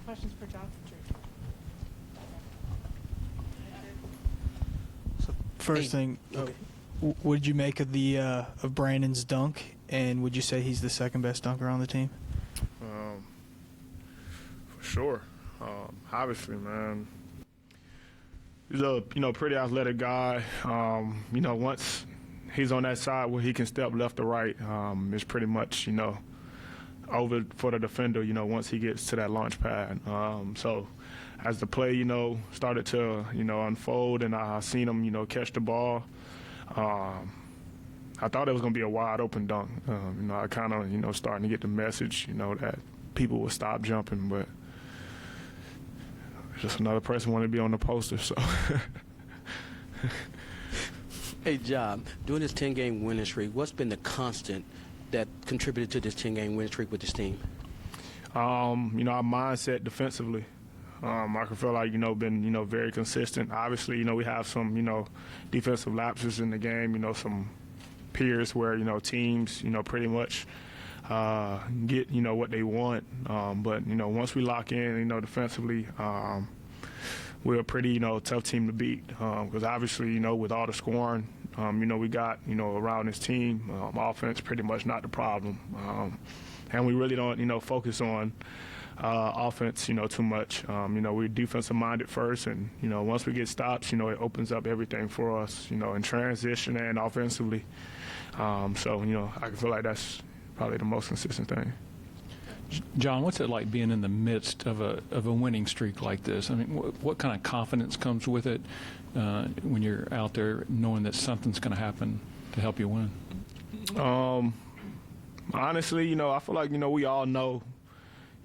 Questions for Ja? So first thing, what did you make of the of Brandon's dunk, and would you say he's the second best dunker on the team? For sure. Obviously, man. He's a pretty athletic guy. Once he's on that side where he can step left or right, it's pretty much over for the defender. Once he gets to that launch pad. So as the play started to unfold, and I seen him catch the ball, I thought it was gonna be a wide open dunk. I kind of starting to get the message that people would stop jumping, but just another person wanted to be on the poster. So. Hey, Ja, during this 10-game winning streak, what's been the constant that contributed to this 10-game winning streak with this team? Our mindset defensively. I can feel like, been, very consistent. Obviously, we have some, defensive lapses in the game, some periods where, teams, pretty much get, what they want. But, once we lock in, defensively, we're a pretty, tough team to beat. Because obviously, with all the scoring, we got, around this team, offense pretty much not the problem. And we really don't, focus on offense, too much. We're defensive-minded first, and, once we get stops, it opens up everything for us, in transition and offensively. So, I can feel like that's probably the most consistent thing. John, what's it like being in the midst of a winning streak like this? I mean, what kind of confidence comes with it when you're out there knowing that something's going to happen to help you win? Honestly, I feel like, we all know,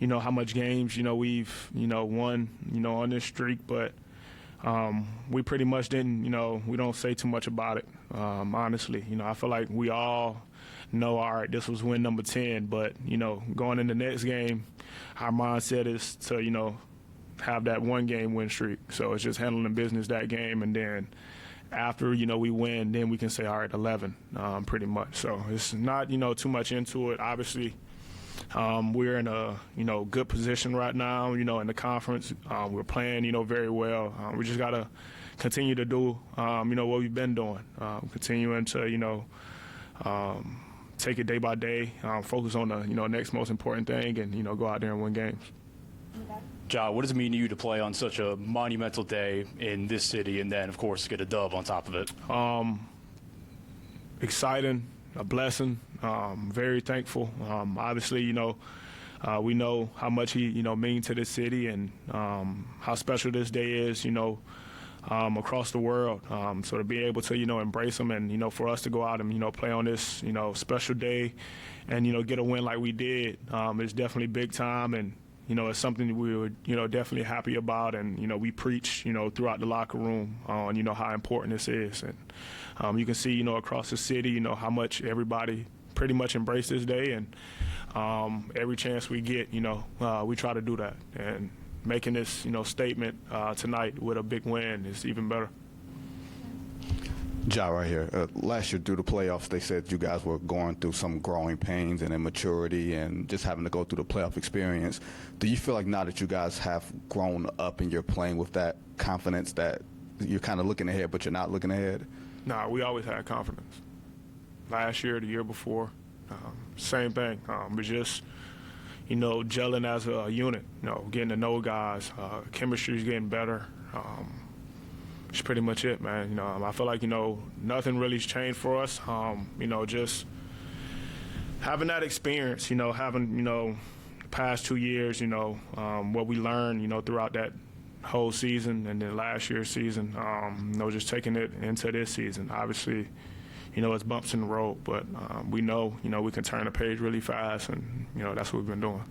how much games, we've, won, on this streak, but we pretty much didn't, we don't say too much about it, honestly. I feel like we all know, all right, this was win number 10, but, going in the next game, our mindset is to, have that one-game win streak. So it's just handling business that game, and then after, we win, then we can say, all right, 11, pretty much. So it's not, too much into it. Obviously, we're in a, good position right now, in the conference. We're playing, very well. We just got to continue to do, what we've been doing, continuing to, take it day by day, focus on the, next most important thing, and, go out there and win games. Ja, what does it mean to you to play on such a monumental day in this city and then, of course, get a dub on top of it? Exciting, a blessing, very thankful. Obviously, we know how much he, means to this city, and how special this day is, across the world. So to be able to, embrace him, and, for us to go out and, play on this, special day and, get a win like we did, is definitely big time, and, it's something we were, definitely happy about, and, we preach, throughout the locker room on, how important this is. And you can see, across the city, how much everybody pretty much embrace this day, and every chance we get, we try to do that. And making this, statement tonight with a big win is even better. Ja, right here. Last year through the playoffs, they said you guys were going through some growing pains and immaturity and just having to go through the playoff experience. Do you feel like now that you guys have grown up and you're playing with that confidence that you're kind of looking ahead but you're not looking ahead? Nah, we always had confidence. Last year, the year before, same thing. We just, gelling as a unit, getting to know guys. Chemistry's getting better. It's pretty much it, man. I feel like, nothing really's changed for us. Just having that experience, having, the past 2 years, what we learned, throughout that whole season and then last year's season, just taking it into this season. Obviously, it's bumps in the road, but we know, we can turn the page really fast, and, that's what we've been doing.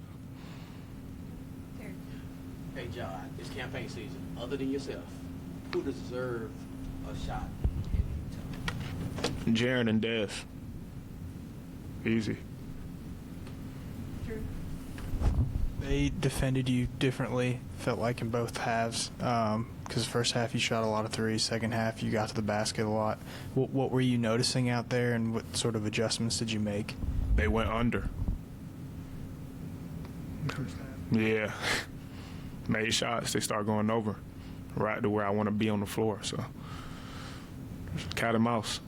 Hey, Ja, it's campaign season. Other than yourself, who deserve a shot in Utah? Jaren and Des. Easy. They defended you differently, felt like, in both halves. Because the first half you shot a lot of threes, second half you got to the basket a lot. What were you noticing out there, and what sort of adjustments did you make? They went under. Yeah. made shots, they start going over right to where I want to be on the floor. So cat and mouse.